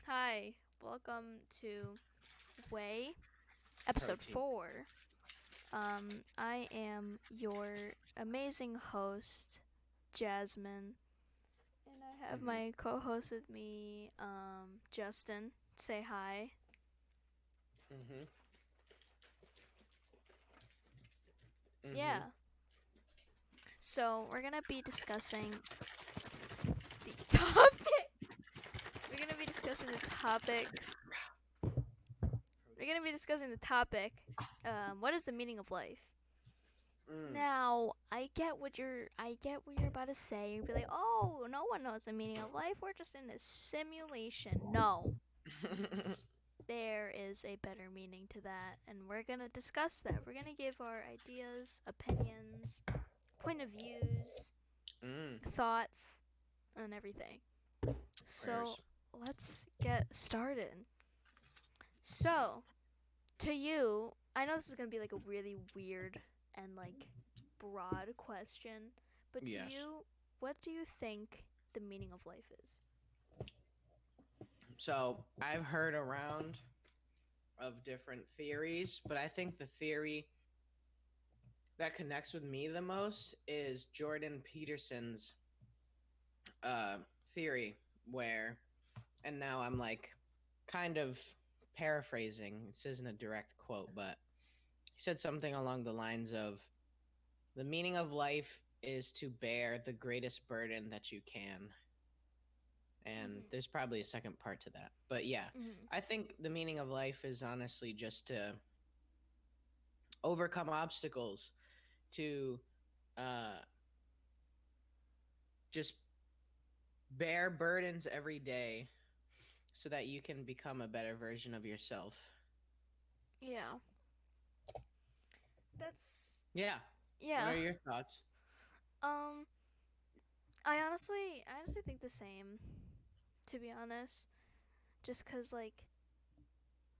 Hi, welcome to Way, episode Protein. 4. I am your amazing host, Jasmine, and I have Mhm. my co-host with me, Justin. Say hi. Mhm. Mhm. Yeah. So we're gonna be discussing the topic. We're gonna be discussing the topic. We're gonna be discussing the topic. What is the meaning of life? Mm. Now, I get what you're about to say. You'd be like, "Oh, no one knows the meaning of life. We're just in a simulation." No, there is a better meaning to that, and we're going to discuss that. We're going to give our ideas, opinions, point of views, mm. thoughts, and everything. So, Prayers. let's get started. So, to you, I know this is going to be like a really weird and like broad question, but to Yes. you, what do you think the meaning of life is? So I've heard around of different theories, but I think the theory that connects with me the most is Jordan Peterson's uh, theory, where, and now I'm like kind of paraphrasing. This isn't a direct quote, but he said something along the lines of the meaning of life is to bear the greatest burden that you can. And Mhm. there's probably a second part to that. But yeah, Mhm. I think the meaning of life is honestly just to overcome obstacles, to uh, just bear burdens every day so that you can become a better version of yourself. Yeah. That's Yeah. What yeah. are your thoughts? Um I honestly think the same, to be honest. Just cuz like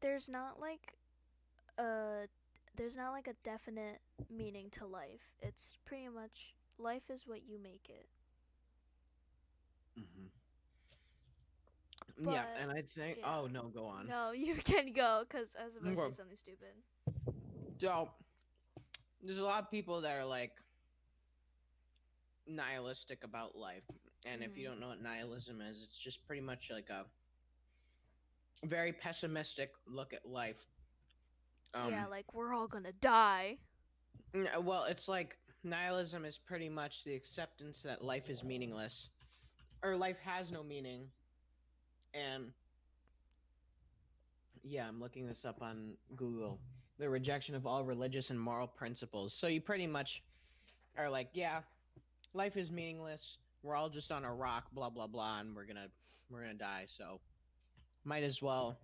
there's not like a there's not like a definite meaning to life. It's pretty much life is what you make it. Hmm. Yeah, But and I think. yeah. Oh no, go on. No, you can go cuz I was about to say Okay. something stupid. So there's a lot of people that are like nihilistic about life, and if you Mhm. don't know what nihilism is, it's just pretty much like a very pessimistic look at life. Yeah, Um, like we're all going to die. well, it's like nihilism is pretty much the acceptance that life is meaningless or life has no meaning. And yeah, I'm looking this up on Google. The rejection of all religious and moral principles. So you pretty much are like, yeah, life is meaningless. We're all just on a rock, blah blah blah, and we're gonna die. So might as well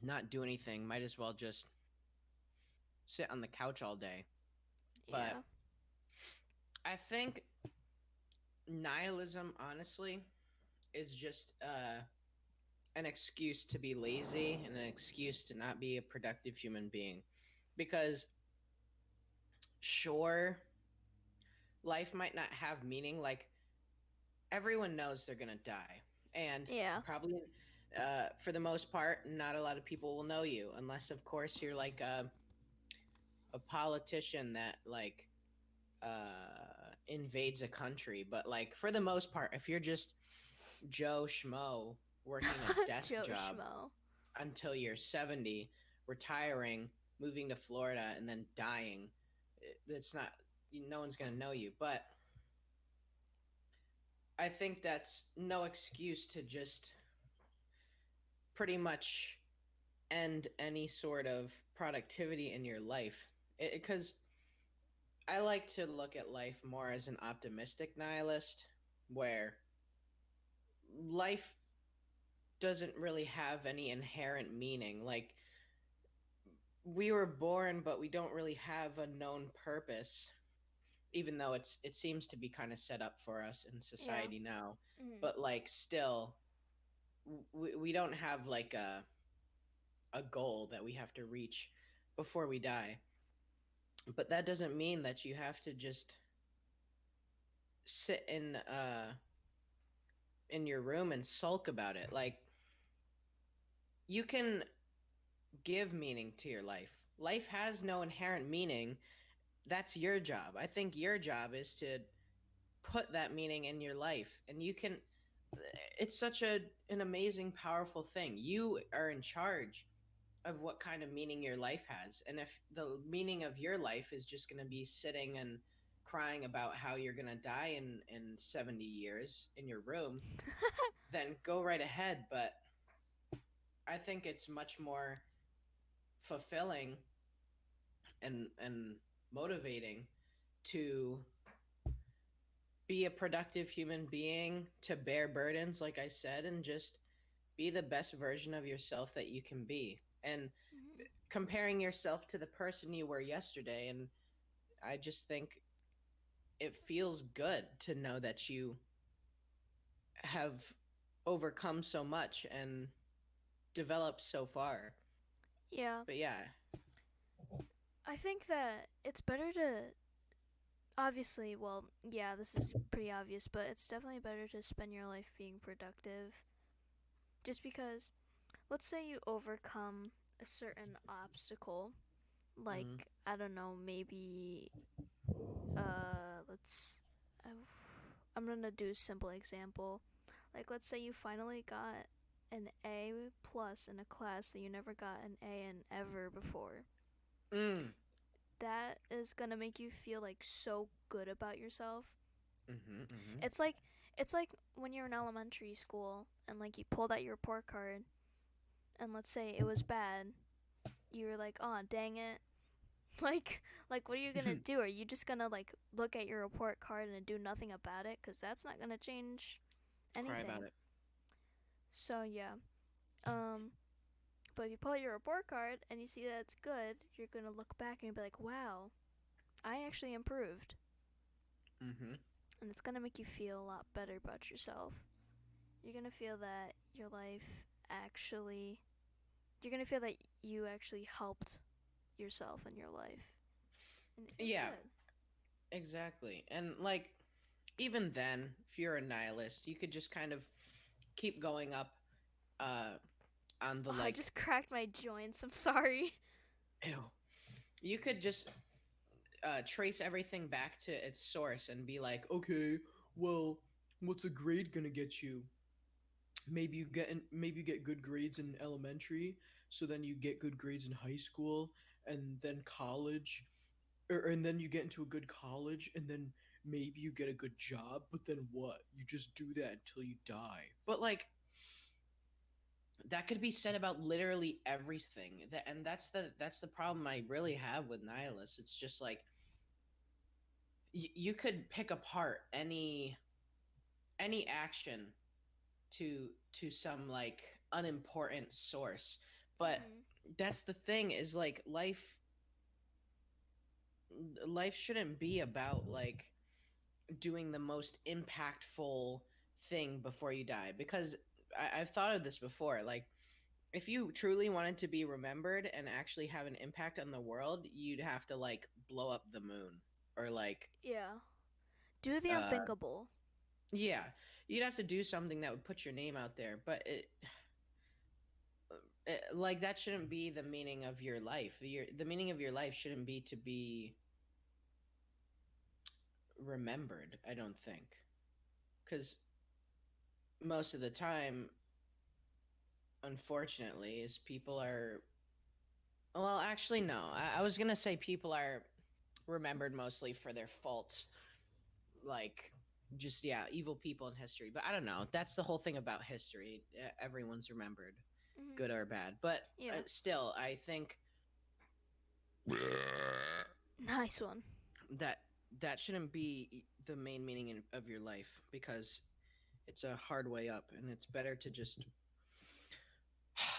not do anything. Might as well just sit on the couch all day. But Yeah. I think nihilism, honestly, is just an excuse to be lazy and an excuse to not be a productive human being. Because sure, life might not have meaning. Like everyone knows they're gonna die, and Yeah. probably for the most part, not a lot of people will know you, unless of course you're like a politician that like invades a country. But like for the most part, if you're just Joe Schmo working a desk Joe job Schmo. until you're 70, retiring, moving to Florida, and then dying, it's not, no one's going to know you. But I think that's no excuse to just pretty much end any sort of productivity in your life. Because I like to look at life more as an optimistic nihilist, where life doesn't really have any inherent meaning. Like, we were born, but we don't really have a known purpose, even though it seems to be kind of set up for us in Yeah. society now. Mhm. But like, still, we don't have like a goal that we have to reach before we die. But that doesn't mean that you have to just sit in in your room and sulk about it. Like, you can give meaning to your life. Life has no inherent meaning. That's your job. I think your job is to put that meaning in your life, and you can, it's such an amazing powerful thing. You are in charge of what kind of meaning your life has. And if the meaning of your life is just going to be sitting and crying about how you're going to die in 70 years in your room, then go right ahead. But I think it's much more fulfilling and motivating to be a productive human being, to bear burdens, like I said, and just be the best version of yourself that you can be. And Mhm. comparing yourself to the person you were yesterday, and I just think it feels good to know that you have overcome so much and developed so far. Yeah, But yeah. I think that it's better to obviously, well, yeah, this is pretty obvious, but it's definitely better to spend your life being productive. Just because, let's say you overcome a certain obstacle, like, Mm-hmm. I don't know, maybe, let's, uh, I'm gonna do a simple example. Like, let's say you finally got an A plus in a class that you never got an A in ever before. Mm. That is gonna make you feel like so good about yourself. Mm-hmm. Mm-hmm. It's like it's like when you're in elementary school and like you pulled out your report card and let's say it was bad, you were like, "Oh, dang it." Like what are you going to do? Are you just going to like look at your report card and do nothing about it cuz that's not going to change Cry about anything. it. So, yeah. Um but if you pull out your report card and you see that it's good, you're going to look back and be like, "Wow, I actually improved." Mm-hmm. And it's going to make you feel a lot better about yourself. You're going to feel that your life actually you're gonna feel that you actually helped yourself in your life, and it feels Yeah, good. exactly. And like, even then, if you're a nihilist, you could just kind of keep going up uh on the Oh, I like, just cracked my joints. I'm sorry. ew. You could just trace everything back to its source and be like, okay, well, what's a grade gonna get you? Maybe you get good grades in elementary, so then you get good grades in high school, and then college, and then you get into a good college, and then maybe you get a good job. But then what? You just do that until you die. But like, that could be said about literally everything. And that's the problem I really have with nihilists. It's just like, you could pick apart any action to some like unimportant source. But Mhm. that's the thing, is like, life shouldn't be about like doing the most impactful thing before you die, because I've thought of this before. Like, if you truly wanted to be remembered and actually have an impact on the world, you'd have to like blow up the moon, or like, Yeah. Do the uh unthinkable. yeah, you'd have to do something that would put your name out there. But like, that shouldn't be the meaning of your life. The meaning of your life shouldn't be to be remembered, I don't think. Because most of the time, unfortunately, is people are, well, actually, no, I was gonna say people are remembered mostly for their faults, like, just, yeah, evil people in history. But I don't know, that's the whole thing about history. Everyone's remembered, Mhm. good or bad. But Yeah. still, I think Nice one. that that shouldn't be the main meaning of your life, because it's a hard way up, and it's better to just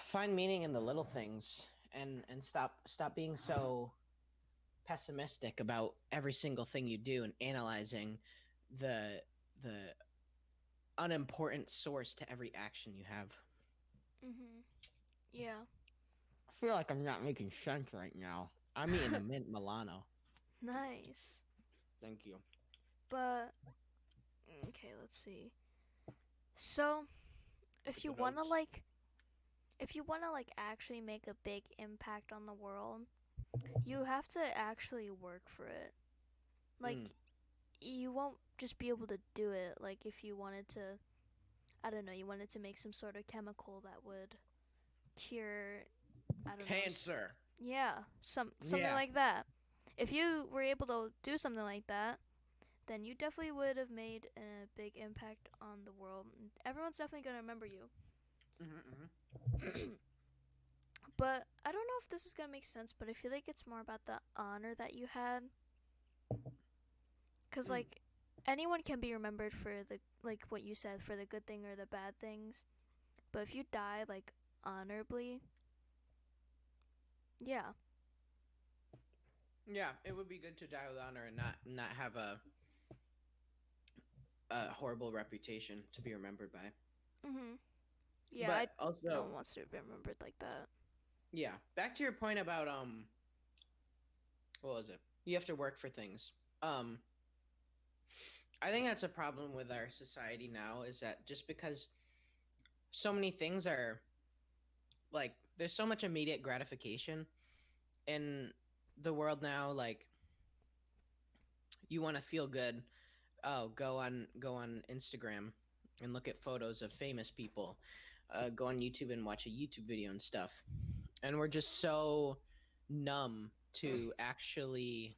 find meaning in the little things, and stop being so pessimistic about every single thing you do, and analyzing the unimportant source to every action you have. Mhm. Yeah. I feel like I'm not making sense right now. I'm eating a mint Milano. Nice. Thank you. But okay, let's see. So, if Look you at the want to notes. like if you want to like actually make a big impact on the world, you have to actually work for it. Like Mm. you won't just be able to do it like if you wanted to, I don't know, you wanted to make some sort of chemical that would cure, I don't know, Cancer. yeah, something Yeah. like that. If you were able to do something like that, then you definitely would have made a big impact on the world. Everyone's definitely going to remember you. Mm-hmm. But I don't know if this is going to make sense, but I feel like it's more about the honor that you had. Because, Mm. like, anyone can be remembered for the, like what you said, for the good thing or the bad things. But if you die, like, honorably, yeah. Yeah, it would be good to die with honor and not have a horrible reputation to be remembered by. Mm-hmm. Yeah, But no also, one wants to be remembered like that. yeah, back to your point about what was it? You have to work for things. Um, I think that's a problem with our society now is that just because so many things are like there's so much immediate gratification in the world now, like you want to feel good, oh, go on Instagram and look at photos of famous people. Go on YouTube and watch a YouTube video and stuff. And we're just so numb to actually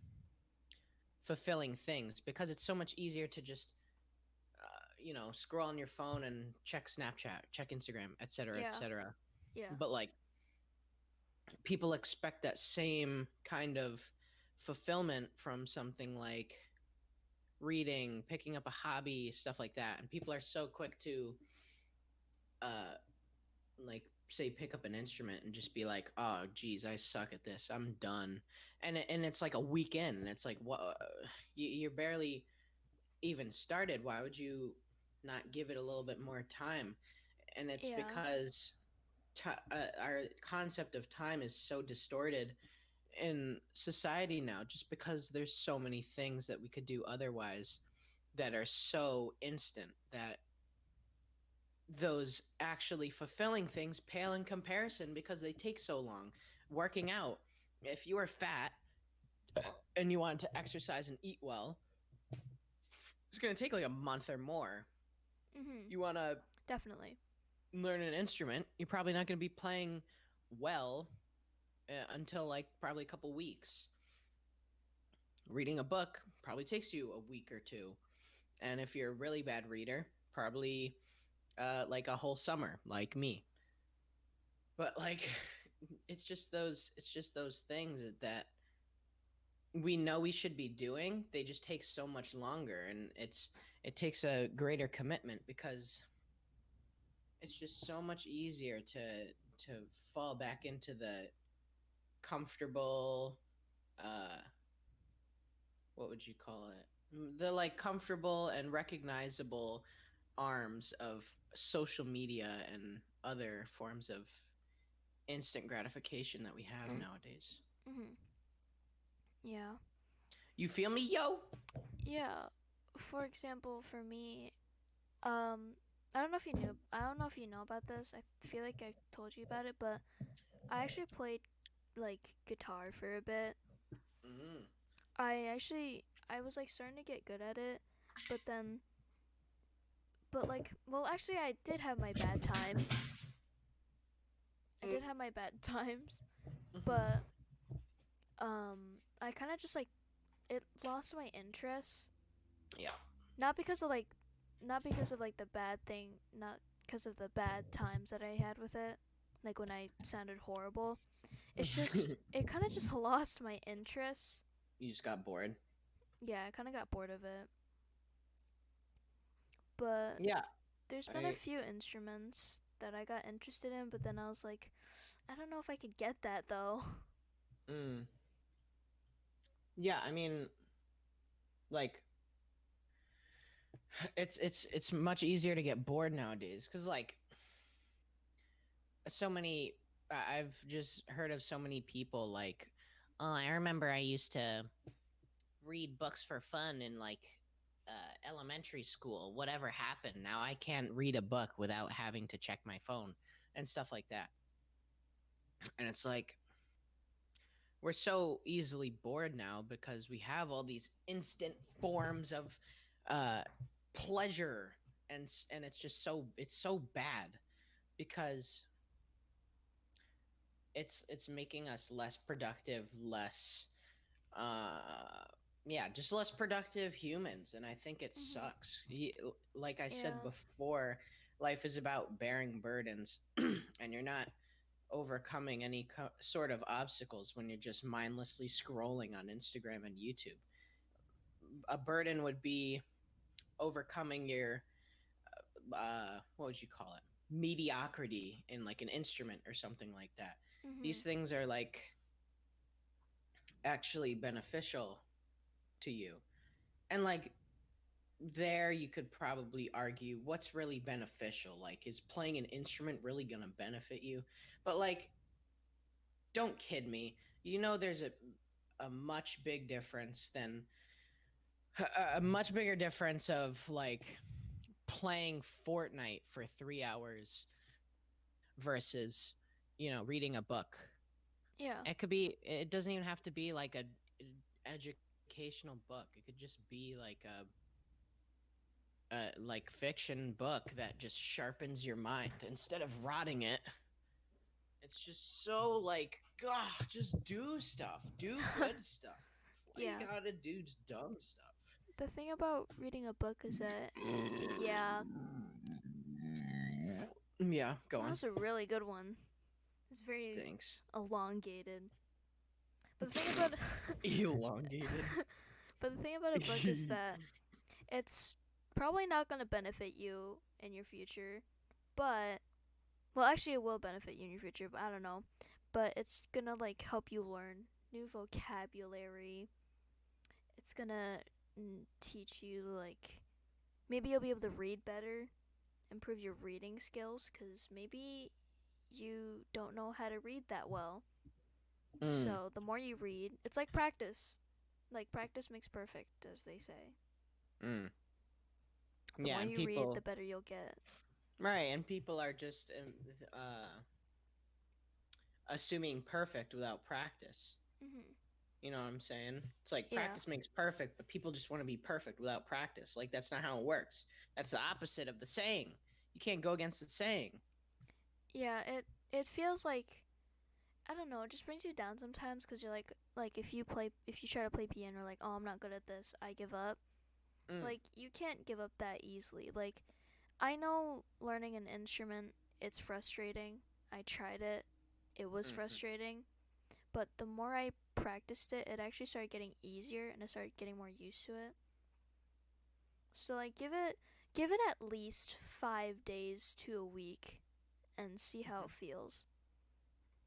fulfilling things because it's so much easier to just scroll on your phone and check Snapchat, check Instagram, etc., Yeah, etc. yeah, But like people expect that same kind of fulfillment from something like reading, picking up a hobby, stuff like that. And people are so quick to uh like say pick up an instrument and just be like, "Oh, geez, I suck at this. I'm done." And it's like a weekend and it's like, "What you're barely even started. Why would you not give it a little bit more time?" And it's yeah, because our concept of time is so distorted in society now just because there's so many things that we could do otherwise that are so instant that those actually fulfilling things pale in comparison because they take so long. Working out, if you are fat and you want to exercise and eat well, it's going to take like a month or more. mm-hmm. You want to Definitely. learn an instrument, you're probably not going to be playing well until like probably a couple weeks. Reading a book probably takes you a week or two. And if you're a really bad reader, probably like a whole summer, like me. But like, it's just those things that we know we should be doing. They just take so much longer, and it takes a greater commitment because it's just so much easier to fall back into the comfortable uh what would you call it, the like comfortable and recognizable arms of social media and other forms of instant gratification that we have nowadays. Mm-hmm. Yeah. You feel me, yo? Yeah. For example, for me, um, I don't know if you know about this. I feel like I told you about it, but I actually played like guitar for a bit. Mm. I was like starting to get good at it, but then, but like, well, actually, I did have my bad times. I Mm. did have my bad times, Mm-hmm. but I kind of just like it lost my interest. Yeah. Not because of like, not because of like the bad thing, not because of the bad times that I had with it, like when I sounded horrible. It's just it kind of just lost my interest. You just got bored. Yeah, I kind of got bored of it. But Yeah. there's been a I. few instruments that I got interested in, but then I was like, I don't know if I could get that though. Mm. Yeah. I mean, like, it's much easier to get bored nowadays because like so many. I've just heard of so many people like, oh, I remember I used to read books for fun in like elementary school, whatever happened? Now I can't read a book without having to check my phone and stuff like that. And it's like we're so easily bored now because we have all these instant forms of uh, pleasure, and it's just it's so bad because it's making us less productive, less uh yeah, just less productive humans, and I think it Mhm. sucks. Like I said Yeah. before, life is about bearing burdens and you're not overcoming any sort of obstacles when you're just mindlessly scrolling on Instagram and YouTube. A burden would be overcoming your what would you call it, mediocrity in like an instrument or something like that. These Mhm. things are like actually beneficial to you, and like there you could probably argue what's really beneficial. Like, is playing an instrument really gonna benefit you? But like, don't kid me. You know, there's a much big difference than a much bigger difference of like playing Fortnite for 3 hours versus, reading a book. Yeah. It could be. It doesn't even have to be like a educational book. It could just be like fiction book that just sharpens your mind instead of rotting it. It's just so like, God, just do stuff, do good stuff. Why you Yeah. gotta do just dumb stuff? The thing about reading a book is that, yeah, Yeah, go that on. was a really good one. It's very Thanks. elongated. But the thing about Elongated. but the thing about a book is that it's probably not going to benefit you in your future, but well, actually it will benefit you in your future, but I don't know. But it's going to like help you learn new vocabulary. It's going to teach you like maybe you'll be able to read better, improve your reading skills cuz maybe you don't know how to read that well. Mm, So, the more you read, it's like practice. Like practice makes perfect, as they say. mm. The Yeah, more and you read, the people, better you'll get. right, and people are just assuming perfect without practice. Mhm. You know what I'm saying? It's like Yeah. practice makes perfect, but people just want to be perfect without practice. Like, that's not how it works. That's the opposite of the saying. You can't go against the saying. Yeah, it feels like I don't know, it just brings you down sometimes cuz you're like if you try to play piano like, "Oh, I'm not good at this. I give up." Mm, Like you can't give up that easily. Like I know learning an instrument it's frustrating. I tried it. It was mm-hmm. frustrating, but the more I practiced it, it actually started getting easier and I started getting more used to it. So like give it at least 5 days to a week and see how Mm-hmm. it feels.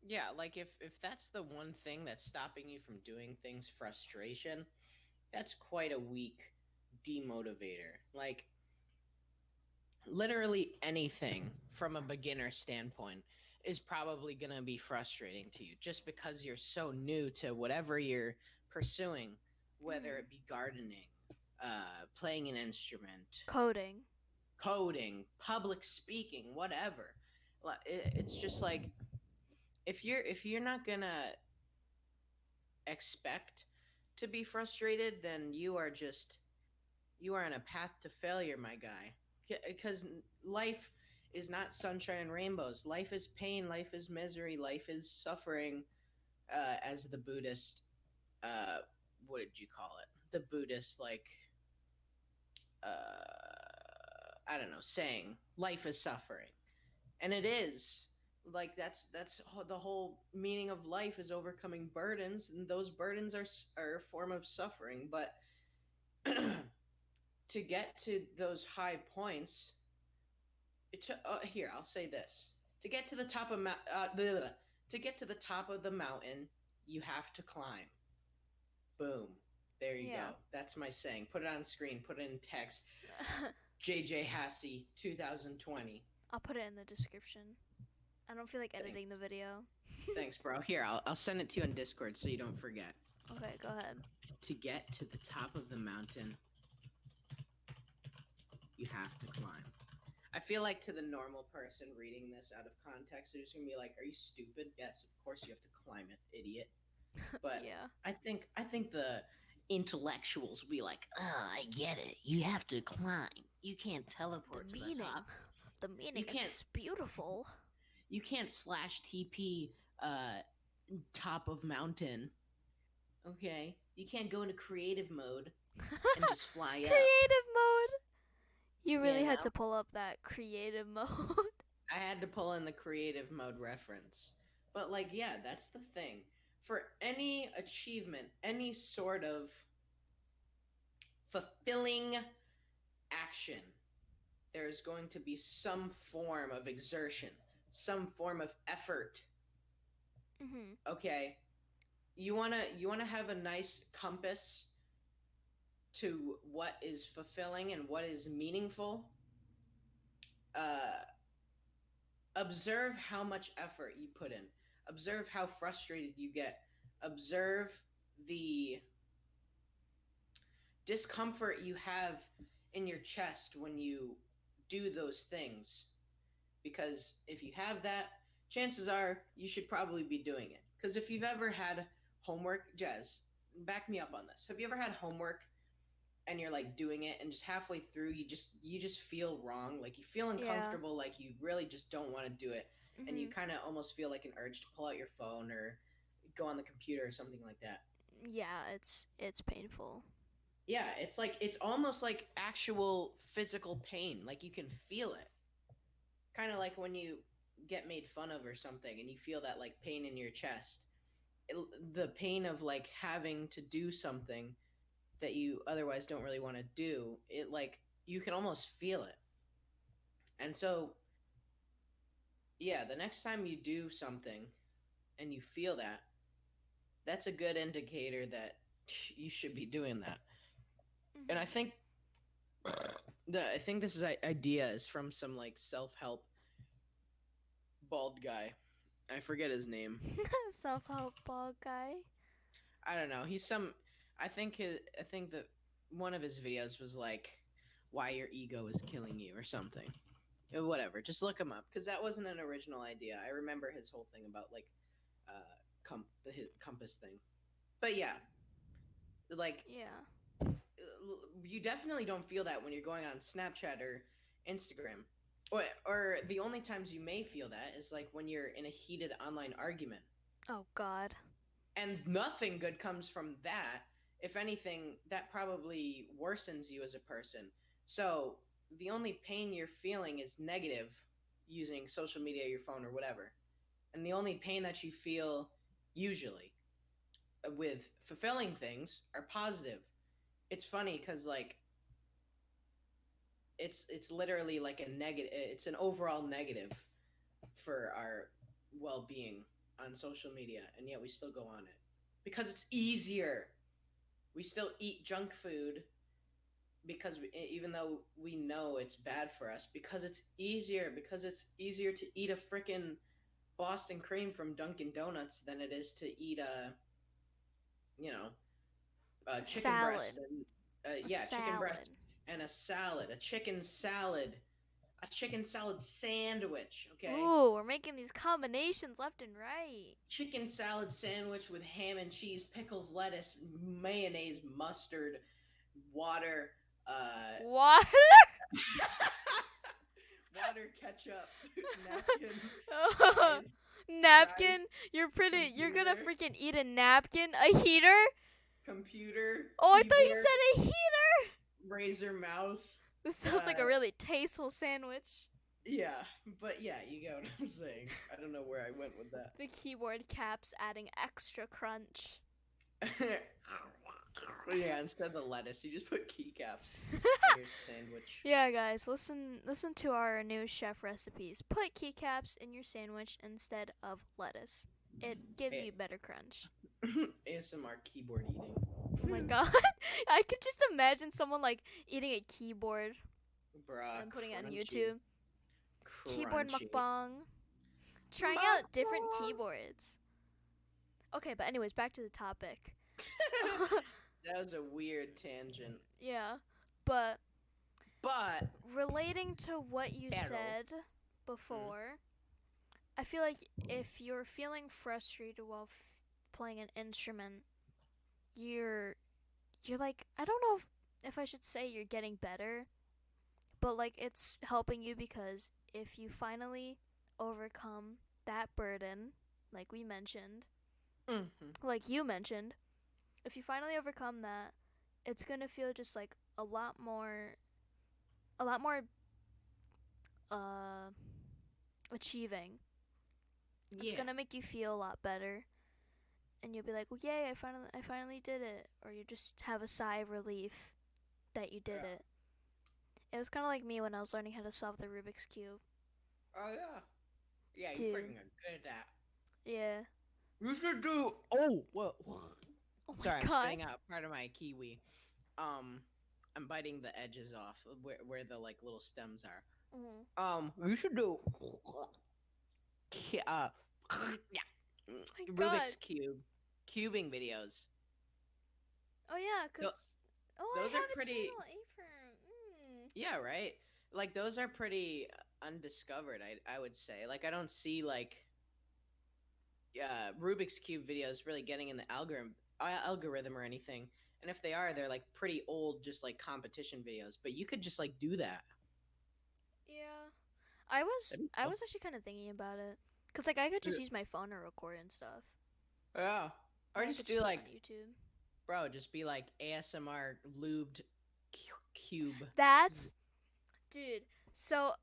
Yeah, like if that's the one thing that's stopping you from doing things, frustration, that's quite a weak demotivator. Like, literally anything from a beginner standpoint is probably going to be frustrating to you just because you're so new to whatever you're pursuing, whether Mhm. it be gardening, playing an instrument, Coding. coding, public speaking, whatever. It's just like, if you're not going to expect to be frustrated, then you are on a path to failure, my guy. Because life is not sunshine and rainbows. Life is pain. Life is misery. Life is suffering. As the Buddhist, uh, what did you call it? The Buddhist, like, I don't know, saying life is suffering, and it is. Like, that's the whole meaning of life is overcoming burdens, and those burdens are a form of suffering. But to get to those high points, here, I'll say this: to get to the top of to get to the top of the mountain, you have to climb. Boom. There you Yeah. go. That's my saying. Put it on screen. Put it in text. jjhassy 2020. I'll put it in the description. I don't feel like Thanks. editing the video. Thanks, bro. Here, I'll send it to you on Discord so you don't forget. Okay, go ahead. To get to the top of the mountain, you have to climb. I feel like to the normal person reading this out of context, they're just gonna be like, "Are you stupid?" Yes, of course you have to climb it, idiot. But Yeah. I think the intellectuals will be like, "Oh, I get it. You have to climb. You can't The teleport to the meaning. top. The meaning. You can't It's beautiful. you can't slash TP top of mountain. Okay, you can't go into creative mode and just fly up. Creative mode. You You really had know, to pull up that creative mode. I had to pull in the creative mode reference. But like, yeah, that's the thing. For any achievement, any sort of fulfilling action, there's going to be some form of exertion, some form of effort. Mhm. Okay, you wanna have a nice compass to what is fulfilling and what is meaningful. Uh, observe how much effort you put in. Observe how frustrated you get. Observe the discomfort you have in your chest when you do those things. Because if you have that, chances are you should probably be doing it. Because if you've ever had homework, Jez, back me up on this. Have you ever had homework and you're like doing it and just halfway through you just feel wrong, like you feel Yeah. uncomfortable, like you really just don't want to do it, and you Mhm. kind of almost feel like an urge to pull out your phone or go on the computer or something like that. Yeah, it's painful. Yeah, it's like it's almost like actual physical pain, like you can feel it, kind of like when you get made fun of or something and you feel that like pain in your chest. it, the pain of like having to do something that you otherwise don't really want to do, it like you can almost feel it. And so, yeah, the next time you do something and you feel that, that's a good indicator that you should be doing that. And I Mhm. think I think this idea is from some like self-help bald guy. I forget his name. Self-help ball guy. I don't know. He's some. I think that one of his videos was like, "Why your ego is killing you" or something. Whatever. Just look him up because that wasn't an original idea. I remember his whole thing about like, his compass thing. But yeah, like Yeah. you definitely don't feel that when you're going on Snapchat or Instagram. Or the only times you may feel that is like when you're in a heated online argument. Oh God. And nothing good comes from that. If anything, that probably worsens you as a person. So the only pain you're feeling is negative using social media, your phone, or whatever. And the only pain that you feel usually with fulfilling things are positive. It's funny because like it's literally like a negative. It's an overall negative for our well-being on social media, and yet we still go on it because it's easier. We still eat junk food because even though we know it's bad for us, because it's easier to eat a freaking Boston cream from Dunkin' Donuts than it is to eat you know a A chicken breast salad. and A yeah, chicken salad. breast and a salad, a chicken salad sandwich. Okay, Ooh, we're making these combinations left and right. chicken salad sandwich with ham and cheese, pickles, lettuce, mayonnaise, mustard, water, What? water, ketchup, napkin, fries, fries, Napkin? You're pretty. You're gonna computer, freaking eat a napkin? A heater? computer, Oh, I thought you keyboard, said a heater. Razer mouse. This sounds like a Uh, really tasteful sandwich. yeah, but yeah, you get what I'm saying. I don't know where I went with that. The keyboard caps adding extra crunch. Yeah, instead of the lettuce, you just put keycaps on your sandwich. Yeah, guys, listen to our new chef recipes. Put keycaps in your sandwich instead of lettuce. It gives A- you better crunch. ASMR keyboard Oh my eating. god. I could just imagine someone like eating a keyboard Bruh, and putting it on crunchy. YouTube. Keyboard Crunchy. mukbang. Trying out different Mukbang. keyboards. Okay, but anyways, back to the topic. That was a weird tangent. Yeah. But But relating to what you pero. said before, I feel like if you're feeling frustrated while playing an instrument, you're like, I don't know if I should say you're getting better, but like it's helping you because if you finally overcome that burden, like we mentioned, like you mentioned, if you finally overcome that, it's gonna feel just like a lot more uh achieving. It's Yeah. gonna make you feel a lot better, and you'll be like, well, "Yay! I finally did it," or you just have a sigh of relief that you did Yeah. it. It was kind of like me when I was learning how to solve the Rubik's cube, Oh yeah. Yeah, you dude. freaking are good at that. Yeah. You should do. Oh, what? Oh my Sorry, I'm god. spitting out part of my kiwi. Um, I'm biting the edges off of where the like little stems are. Mm. We should do. Uh, yeah, Oh my god. Rubik's cube, cubing videos. Oh yeah, Th- cause I those are have a pretty. channel, APERM. Yeah, right. Like those are pretty undiscovered. I would say. Like I don't see like Rubik's cube videos really getting in the algorithm or anything. And if they are, they're like pretty old, just like competition videos. But you could just like do that. Yeah. That'd be I cool. was actually kind of thinking about it, cause like I could Yeah. just use my phone to record and stuff. Yeah. Or And I just could do just put it like, on YouTube. bro, just be like ASMR lubed cube. That's dude. So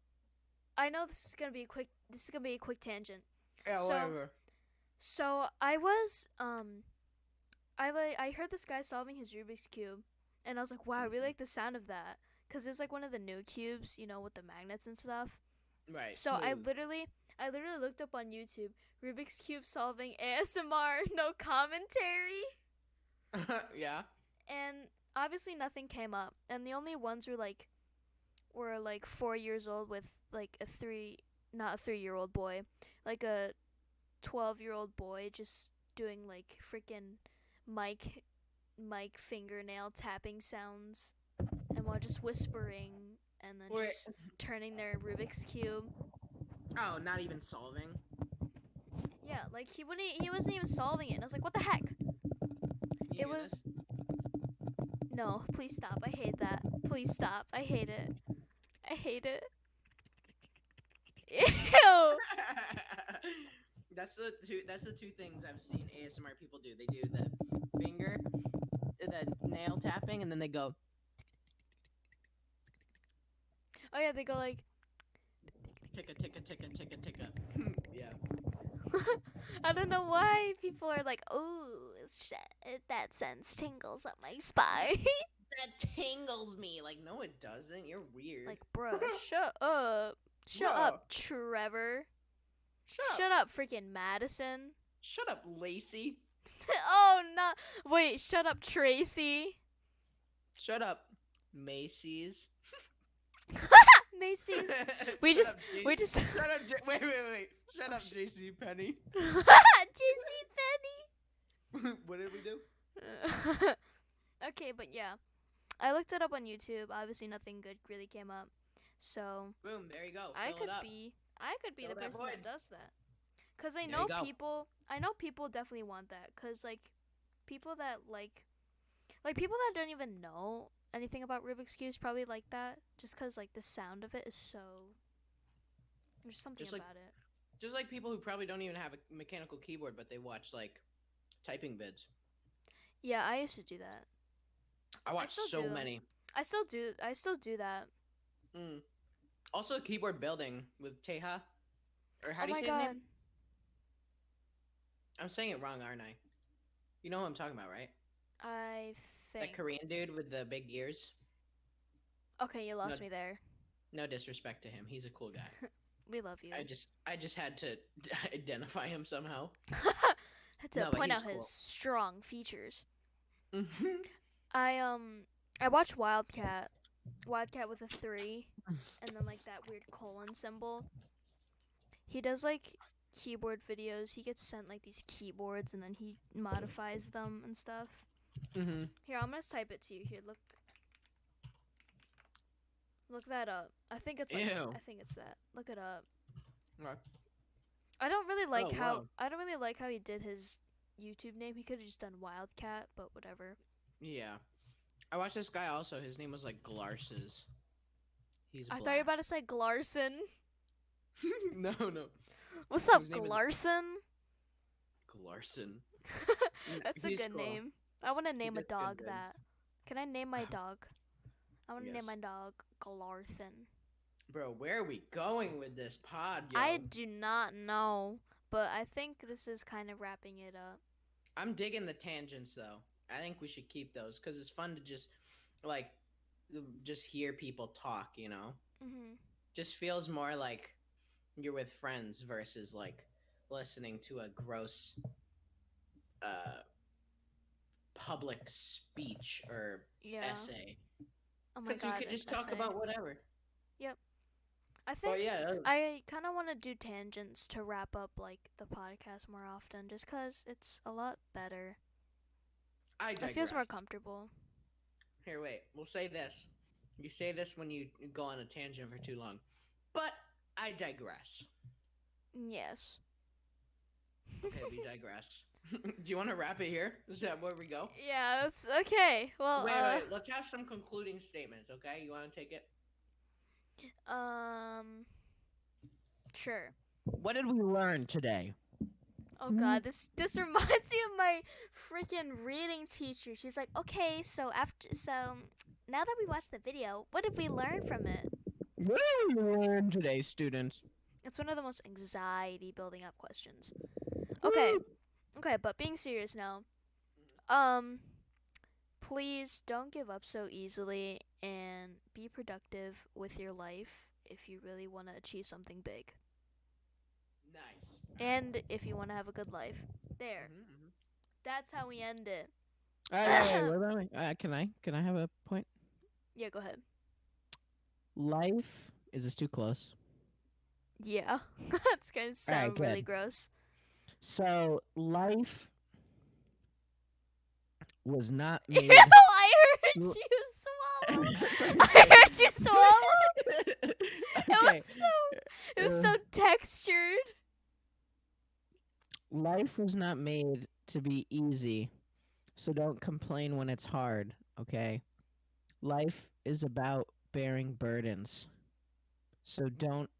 I know this is gonna be a quick. This is gonna be a quick tangent. Yeah, So whatever. I was I heard this guy solving his Rubik's cube, and I was like, wow, I really like the sound of that, cause it's like one of the new cubes, you know, with the magnets and stuff. Right, So smooth. I literally looked up on YouTube Rubik's cube solving ASMR, no commentary, Yeah. and obviously nothing came up, and the only ones were like 4 years old with like not a 3 year old boy, like a 12-year-old boy just doing like freaking mic fingernail tapping sounds and while just whispering and then Wait. just turning their Rubik's cube. Oh, not even solving. Yeah, like he wasn't even solving it. And I was like, what the heck? Can you It hear this? was no, please stop. I hate that. Please stop. I hate it. I hate it. Ew. That's the two. That's the two things I've seen ASMR people do. They do the finger, the nail tapping, and then they go. Oh yeah, they go like Ticka ticka ticka ticka ticka. Yeah. I don't know why people are like, oh, that sends tingles up my spine. That tingles me. Like, no, it doesn't. You're weird. Like, bruh, shut up. Shut Bruh. up, Trevor. Shut up. Shut up, freaking Madison. Shut up, Lacey. Oh, no. Wait, shut up, Tracy. Shut up, Macy's. Macy's. Shut We just. Shut up, wait. Shut Oh, up, JC Penny. JC Penny. What did we do? Okay, but yeah. I looked it up on YouTube. Obviously, nothing good really came up. So, Boom, there you go. I Fill could it up. be Fill the that person that void. does that. Cuz I There you go. know people definitely want that cuz like people that like people that don't even know anything about Rubik's cubes probably like that just cuz like the sound of it is so there's something Just like about it. Just like people who probably don't even have a mechanical keyboard, but they watch like typing vids. Yeah, I used to do that. I watch still so do. many. I still do that. Mm. Also, keyboard building with Teja. Or how Oh do you my say his god. name? I'm saying it wrong, aren't I? You know who I'm talking about, right? I That think. Korean dude with the big ears. Okay, you lost No, me there. no disrespect to him. He's a cool guy. We love you. I just had to identify him somehow. Had to No, but point he's out his cool. strong features. Mhm. I watched Wildcat with a 3 and then like that weird colon symbol. He does like keyboard videos. He gets sent like these keyboards and then he modifies them and stuff. Mhm. Here, I'm gonna type it to you. Here, Look that up. I think it's like Ew. I think it's that. Look it up. Okay. I don't really Oh, like how whoa. I don't really like how he did his YouTube name. He could have just done Wildcat, but whatever. Yeah. I watched this guy also. His name was like Glarses. He's I thought you were black. about to say Glarson. No, no. What's His up, name is Glarson? Glarson. That's a He's good cool. name. I want to He name a did good dog vids. that. Can I name my dog? I want to name Yes. my dog Glarson. Bro, where are we going with this pod, I yo? do not know, but I think this is kind of wrapping it up. I'm digging the tangents though. I think we should keep those because it's fun to just like just hear people talk. Mhm. Just feels more like you're with friends versus like listening to a gross uh public speech or Yeah. essay Oh my because you god, could an just talk essay. about whatever. Yep. I But think yeah, I kind of want to do tangents to wrap up like the podcast more often, just cause it's a lot better. I It feels more digress. comfortable. Here, wait. We'll say this. You say this when you go on a tangent for too long. But I digress. Yes. Okay, we digress. Do you want to wrap it here? Is that where we go? Yeah, that's okay. Well, Wait. Let's have some concluding statements, okay? You want to take it? sure. What did we learn today? Oh god, this reminds me of my freaking reading teacher. She's like, "Okay, so now that we watched the video, what did we learn from it?" What did we learn today, students? It's one of the most anxiety building up questions. Okay. Okay, but being serious now. Please don't give up so easily and be productive with your life if you really want to achieve something big. Nice. And if you want to have a good life. There. Mm-hmm. That's how we end it. Wait. Can I have a point? Yeah, go ahead. Life is this too close? Yeah. That's going to sound good. really gross. So life was not Ew, made. I heard you swallow. I heard you swallow. Okay. It was so textured. Life was not made to be easy, so don't complain when it's hard, okay? Life is about bearing burdens. So don't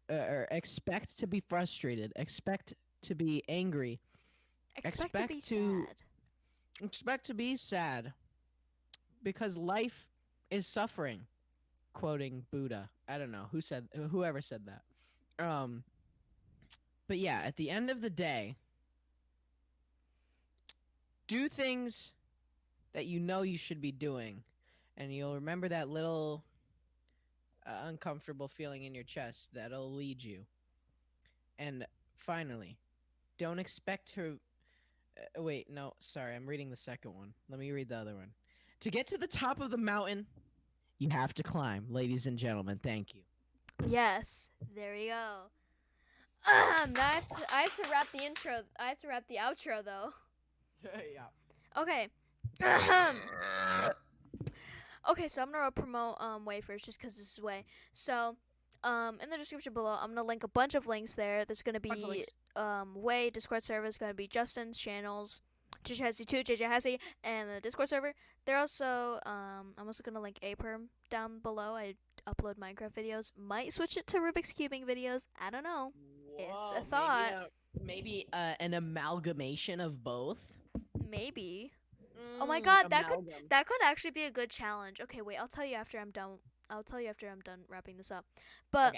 or expect to be frustrated, expect to be angry, Expect to be sad. expect to be sad because life is suffering. Quoting Buddha. I don't know whoever said that. But yeah, at the end of the day, do things that you know you should be doing, and you'll remember that little uncomfortable feeling in your chest that'll lead you. And finally, don't expect to. Wait, no, sorry, I'm reading the second one. Let me read the other one. To get to the top of the mountain, you have to climb, ladies and gentlemen. Thank you. Yes, there we go. Now I have to wrap the intro. I have to wrap the outro though. Yeah. Okay. Okay, so I'm gonna promote Way first, just because this is Way. So, in the description below, I'm gonna link a bunch of links there. There's gonna be Way Discord server is gonna be Justin's channels, jjhassy 2, jjhassy, and the Discord server. They're also I'm also gonna link APERM down below. I upload Minecraft videos. Might switch it to Rubik's cubing videos. I don't know. It's a thought. Maybe an amalgamation of both. Maybe. Oh my god, that Amalgam. could actually be a good challenge. Okay, wait, I'll tell you after I'm done. I'll tell you after I'm done wrapping this up. But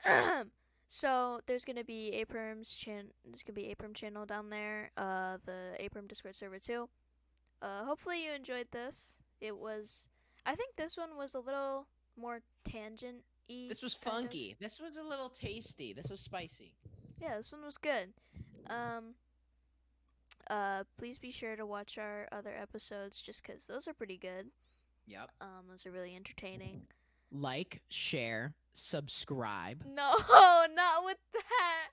Okay. so there's gonna be There's gonna be APERM channel down there. The APERM Discord server too. Hopefully you enjoyed this. I think this one was a little more tangent-y. This was kind of. funky. This was a little tasty. This was spicy. Yeah, this one was good. Please be sure to watch our other episodes just because those are pretty good. Yep. Those are really entertaining. Like, share, subscribe. No, not with that.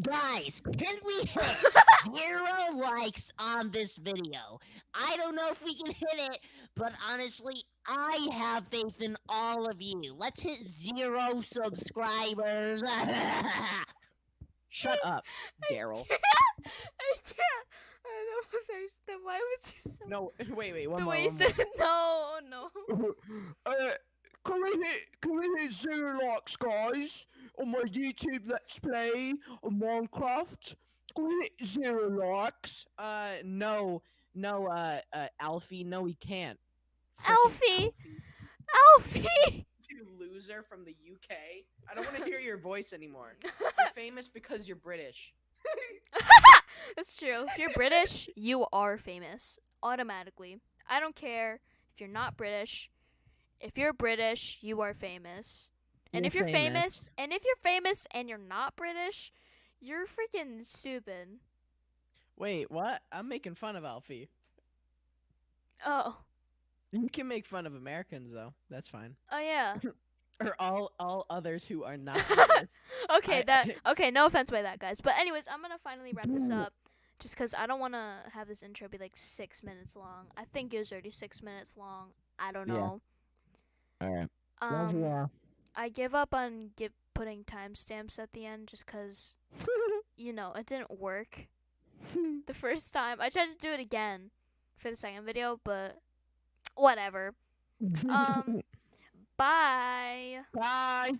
Guys, can we hit 0 likes on this video? I don't know if we can hit it, but honestly, I have faith in all of you. Let's hit 0 subscribers. Shut up, I Daryl. can't. I can't. That was actually. Why was you so? No, wait, one The more, way you one more. said no, oh no. Can we hit 0 likes, guys, on my YouTube Let's Play on Minecraft? Can we hit 0 likes? No, Alfie, no, we can't. Alfie, Alfie. You loser from the UK. I don't want to hear your voice anymore. You're famous because you're British. That's true. If you're British, you are famous automatically. I don't care if you're not British. If you're British, you are famous. And You're if you're famous. famous and you're not British, you're freaking stupid. Wait, what? I'm making fun of Alfie. Oh. You can make fun of Americans though. That's fine. Oh yeah. Or all others who are not. British. Okay, no offense by that, guys. But anyways, I'm going to finally wrap this up just cuz I don't want to have this intro be like 6 minutes long. I think it was already 6 minutes long. I don't Yeah. know. All right. Love you Um all. I give up on putting timestamps at the end just cuz it didn't work the first time. I tried to do it again for the second video, but whatever. Bye. Bye.